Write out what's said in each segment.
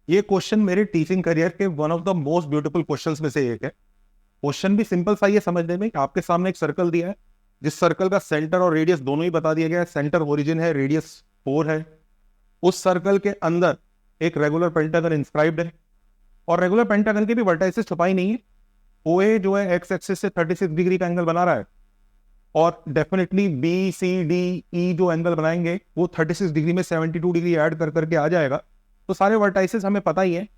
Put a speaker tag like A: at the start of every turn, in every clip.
A: ये क्वेश्चन मेरे teaching career के one of the most beautiful questions में से एक है। क्वेश्चन भी सिंपल सा ही है समझने में। आपके सामने एक सर्कल दिया है, जिस सर्कल का सेंटर और रेडियस दोनों ही बता दिया गया है। सेंटर ओरिजिन है, रेडियस 4 है। उस सर्कल के अंदर एक रेगुलर पेंटागन इंस्क्राइब्ड है, और रेगुलर पेंटागन की भी वर्टाइसिस छुपाई नहीं है। ओए जो है एक्स एक्सिस से 36 डिग्री का एंगल बना रहा है, और definitely B C D E जो एंगल बनाएंगे वो 36 डिग्री में 72 डिग्री ऐड कर करके आ जाएगा। तो सारे वर्टाइसिस हमें पता ही है,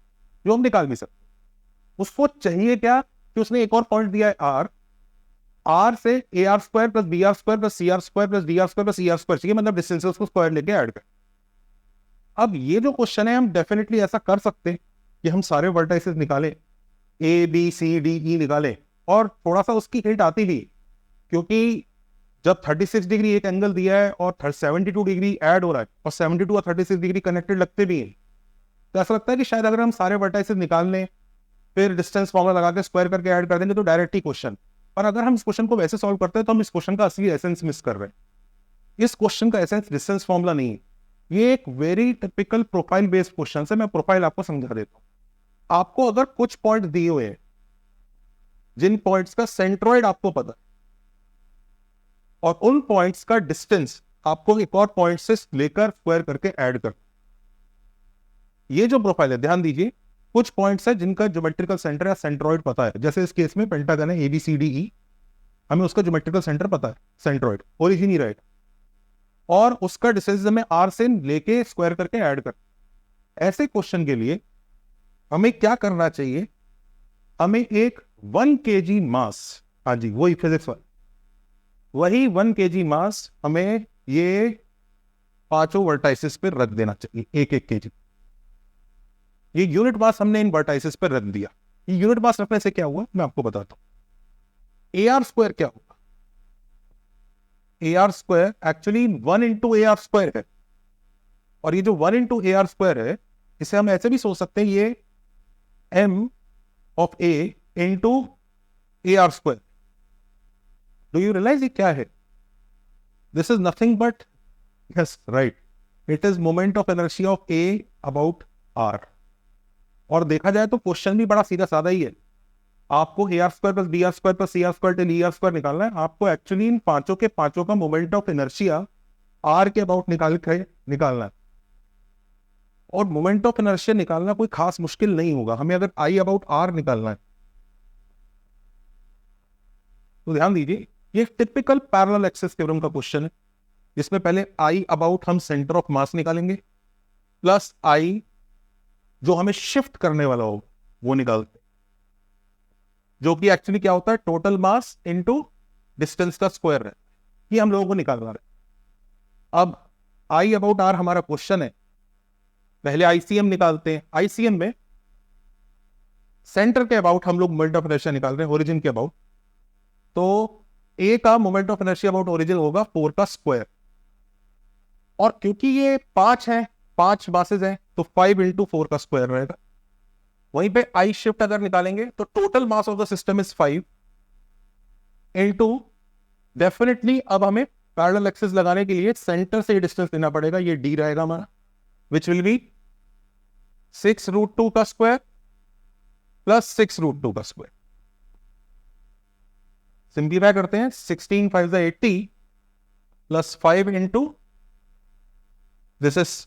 A: जो हम निकाल भी सकते। उसको चाहिए क्या कि उसने एक और पॉइंट दिया है आर। आर से A R square plus B R square plus C R square plus D R square plus E R square चाहिए, मतलब डिस्टेंसेस को स्क्वायर लेके ऐड कर। अब ये जो क्वेश्चन है, हम डेफिनेटली ऐसा कर सकते हैं कि हम सारे वर्टाइसेस निकालें, ए बी सी डी ई निकालें, और थोड़ा सा उसकी हिंट आती भी, क्योंकि जब 36 डिग्री एक एंगल दिया है और 72 डिग्री ऐड हो रहा है, और 72 और 36 डिग्री कनेक्टेड लगते भी हैं, तो ऐसा लगता है कि शायद अगर हम सारे वर्टाइसेस निकाल लें, फिर डिस्टेंस फॉर्मूला लगा के स्क्वायर करके ऐड कर देंगे तो डायरेक्ट ही क्वेश्चन। पर अगर हम इस क्वेश्चन को वैसे सॉल्व करते हैं तो हम इस क्वेश्चन का असली एसेंस मिस कर रहे हैं। इस क्वेश्चन का एसेंस डिस्टेंस फॉर्मूला नहीं है, ये एक very typical profile based question है। मैं प्रोफाइल आपको समझा देता हूं। आपको अगर कुछ पॉइंट दिए हुए हैं, जिन पॉइंट्स का सेंट्रॉइड आपको पता है, और उन पॉइंट्स का डिस्टेंस आपको एक और पॉइंट से लेकर स्क्वायर करके ऐड कर, ये जो प्रोफाइल है, ध्यान दीजिए, कुछ पॉइंट्स है जिनका ज्योमेट्रिकल सेंटर या सेंट्रॉइड पता है। जैसे इस केस में पेंटागन है ए बी सी डी ई, हमें उसका ज्योमेट्रिकल सेंटर पता है, सेंट्रॉइड ओरिजिन ही रहेगा, और उसका डिस्टेंस हमें आर से लेके स्क्वायर करके ऐड कर। ऐसे क्वेश्चन के लिए हमें क्या करना चाहिए? हमें एक 1 kg मास, हाँ जी वही फिजिक्स वाला, वही 1 kg मास हमें ये पांचों वर्टाइसिस पे रख देना चाहिए, एक एक केजी। ये यूनिट मास हमने इन वर्टाइसिस पे रख दिया। ये यूनिट मास रखने से क्या हुआ मैं आपको बताता हूं। ए आर स्क्वायर क्या होगा? ए R square actually 1 into A R square है, और ये जो 1 इंटू ए आर स्क्वायर है, इसे हम ऐसे भी सोच सकते हैं, ये m of a into A R square. Do you realise ये क्या है? This is nothing but, yes right, it is moment of inertia of a about r। और देखा जाए तो क्वेश्चन भी बड़ा सीधा साधा ही है। आपको A R square plus B R square plus C R square till E R square निकालना है। आपको एक्चुअली इन पांचों के पांचों का मोमेंट ऑफ इनर्शिया आर के अबाउट निकालना है। और मोमेंट ऑफ इनर्शिया निकालना कोई खास मुश्किल नहीं होगा। हमें अगर आई अबाउट आर निकालना है तो ध्यान दीजिए, ये टिपिकल पैरेलल एक्सिस थ्योरम का क्वेश्चन है, जिसमें पहले आई अबाउट हम सेंटर ऑफ मास निकालेंगे, प्लस आई जो हमें शिफ्ट करने वाला होगा वो निकालते, जो कि एक्चुअली क्या होता है, टोटल मास इनटू डिस्टेंस का स्क्वायर है। ये हम लोगों को निकालना है। अब आई अबाउट आर हमारा क्वेश्चन है, पहले आईसीएम निकालते हैं। आईसीएम में सेंटर के अबाउट हम लोग मोमेंट ऑफ इनर्शिया निकाल रहे हैं, ओरिजिन के अबाउट। तो ए का moment of inertia about origin होगा 4 का स्क्वायर, और क्योंकि ये 5 है, 5 मासेज है, तो 5 इंटू 4 का स्क्वायर रहेगा। वहीं पे आई शिफ्ट अगर निकालेंगे तो total mass of the system is 5 into, definitely अब हमें पैरेलल एक्सिस लगाने के लिए सेंटर से डिस्टेंस देना पड़ेगा, ये डी रहेगा हमारा, विच विल बी 6√2 का स्क्वायर प्लस 6√2 का स्क्वायर। सिंप्लीफाई करते हैं, 16 5 80 plus 5 into this is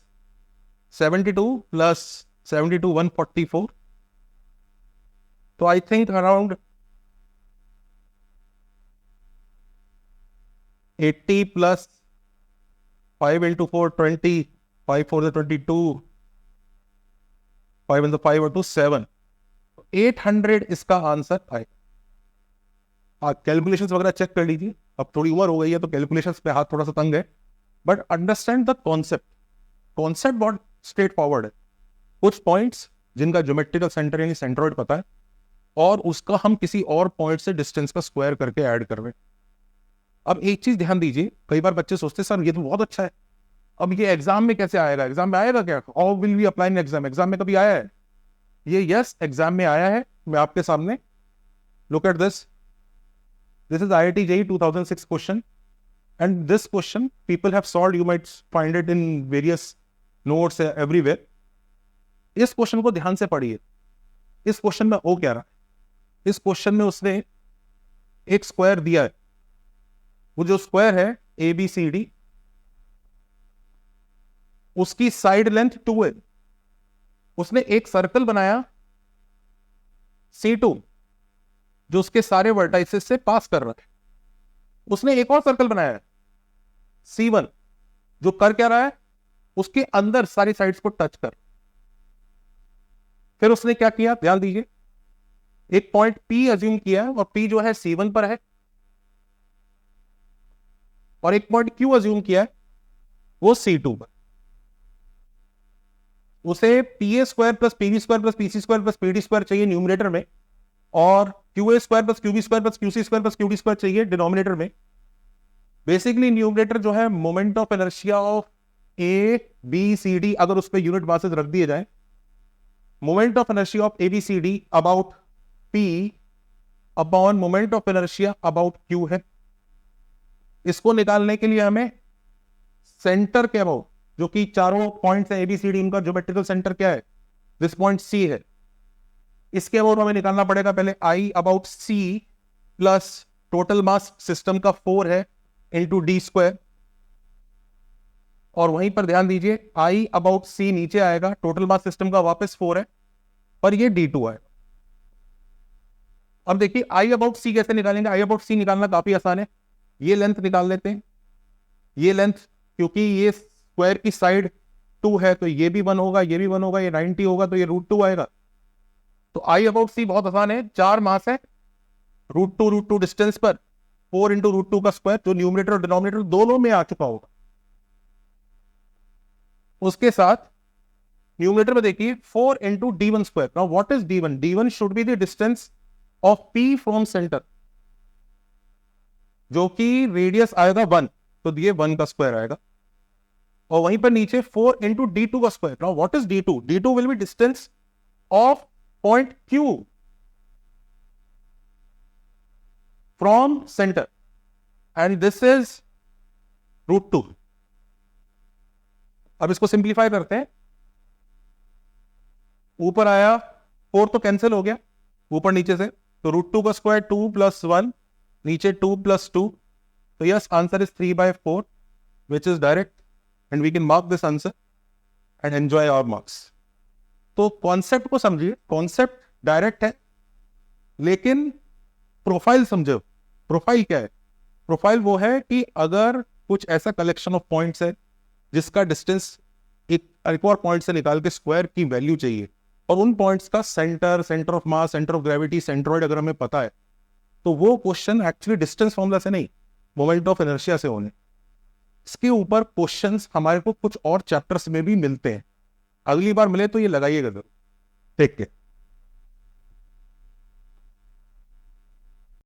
A: 72 plus 72 144। तो I think around 80 plus 5 into 4 20, 5 4 22, 5 into 5 और 2 7, 800 इसका आंसर आए। आप कैलकुलेशंस वगैरह चेक कर लीजिए, अब थोड़ी उम्र हो गई है तो कैलकुलेशंस पे हाथ थोड़ा सा तंग है, but understand the concept. Concept बहुत स्ट्रेट फॉरवर्ड है। कुछ पॉइंट्स जिनका ज्योमेट्रिकल सेंटर यानी सेंट्रॉइड पता है, और उसका हम किसी और पॉइंट से डिस्टेंस का स्क्वायर करके ऐड कर रहे हैं। अब एक चीज ध्यान दीजिए, कई बार बच्चे सोचते सर ये तो बहुत अच्छा है, अब ये एग्जाम में कैसे आएगा? एग्जाम में आएगा क्या? How will we apply in exam? Exam में कभी आया है ये? यस, एग्जाम में आया है। मैं आपके सामने, look at this, this is IIT JEE 2006 question, and this question people have solved. You might find it in various notes everywhere. इस क्वेश्चन को ध्यान से पढ़िए। इस क्वेश्चन में हो क्या रहा है, इस क्वेश्चन में उसने एक स्क्वायर दिया है, वो जो स्क्वायर है ABCD, उसकी साइड लेंथ 2 है। उसने एक सर्कल बनाया C2 जो उसके सारे वर्टाइसेस से पास कर रहा है। उसने एक और सर्कल बनाया है C1 जो कर क्या रहा है, उसके अंदर सारी साइड्स को टच कर। फिर उसने क्या किया, ध्यान दीजिए, एक पॉइंट P अज्यूम किया और P जो है C1 पर है, और एक पॉइंट Q अज्यूम किया है वो C2 पर। उसे PA square plus PB square plus PC square plus PD square चाहिए न्यूमरेटर में, और QA square plus QB square plus QC square plus QD square चाहिए डिनोमिनेटर में। बेसिकली न्यूमरेटर जो है moment of inertia of ABCD, अगर उस per unit masses रख दिए जाए, moment of inertia of ABCD about P upon moment of inertia about Q है। इसको निकालने के लिए हमें सेंटर के अबाउट, जो कि चारों पॉइंट्स है ABCD, इनका ज्योमेट्रिकल सेंटर क्या है, दिस पॉइंट C है, इसके अबाउट हमें निकालना पड़ेगा पहले I about C plus total mass system का 4 है इंटू D स्क्वायर, और वहीं पर ध्यान दीजिए I अबाउट C नीचे आएगा, टोटल मास सिस्टम का वापस 4 है, पर ये D2 है। अब देखिए I अबाउट C कैसे निकालेंगे, I अबाउट C निकालना काफी आसान है। ये लेंथ निकाल लेते हैं, ये लेंथ, क्योंकि ये स्क्वायर की साइड 2 है तो ये भी 1 होगा, ये भी 1 होगा, ये 90 होगा तो ये √2 आएगा। तो I अबाउट C बहुत आसान है, 4 मास है, √2 डिस्टेंस पर 4 इंटू √2 का स्क्वायर, जो न्यूमरेटर और डिनोमिनेटर दोनों में आ चुका होगा। उसके साथ न्यूमरेटर में देखिए 4 into D1 square. Now what is D1? D1 should be the distance of P from centre, जो कि रेडियस आएगा 1, तो ये 1 का स्क्वायर आएगा, और वहीं पर नीचे 4 इंटू D2 का square. Now what is D2? D2 will be distance of point Q from centre, and this is √2। अब इसको सिंप्लीफाई करते हैं, ऊपर आया 4 तो कैंसिल हो गया ऊपर नीचे से, तो √2 का स्क्वायर 2 + 1, नीचे 2 + 2, तो yes answer is 3/4 which is direct, and we can mark this answer and enjoy our marks. तो कॉन्सेप्ट को समझिए, कॉन्सेप्ट डायरेक्ट है, लेकिन प्रोफाइल समझो। प्रोफाइल क्या है? प्रोफाइल वो है कि अगर कुछ ऐसा कलेक्शन ऑफ पॉइंट्स है जिसका डिस्टेंस एक और पॉइंट से निकाल के स्क्वायर की वैल्यू चाहिए, और उन पॉइंट्स का centre, centre of mass, centre of gravity, centroid अगर हमें पता है, तो वो क्वेश्चन एक्चुअली डिस्टेंस फॉर्मूला से नहीं, मोमेंट ऑफ इनर्शिया से होने। इसके ऊपर क्वेश्चंस हमारे को कुछ और चैप्टर्स में भी मिलते हैं, अगली बार मिले तो ये लगाइएगा जरूर। Take care.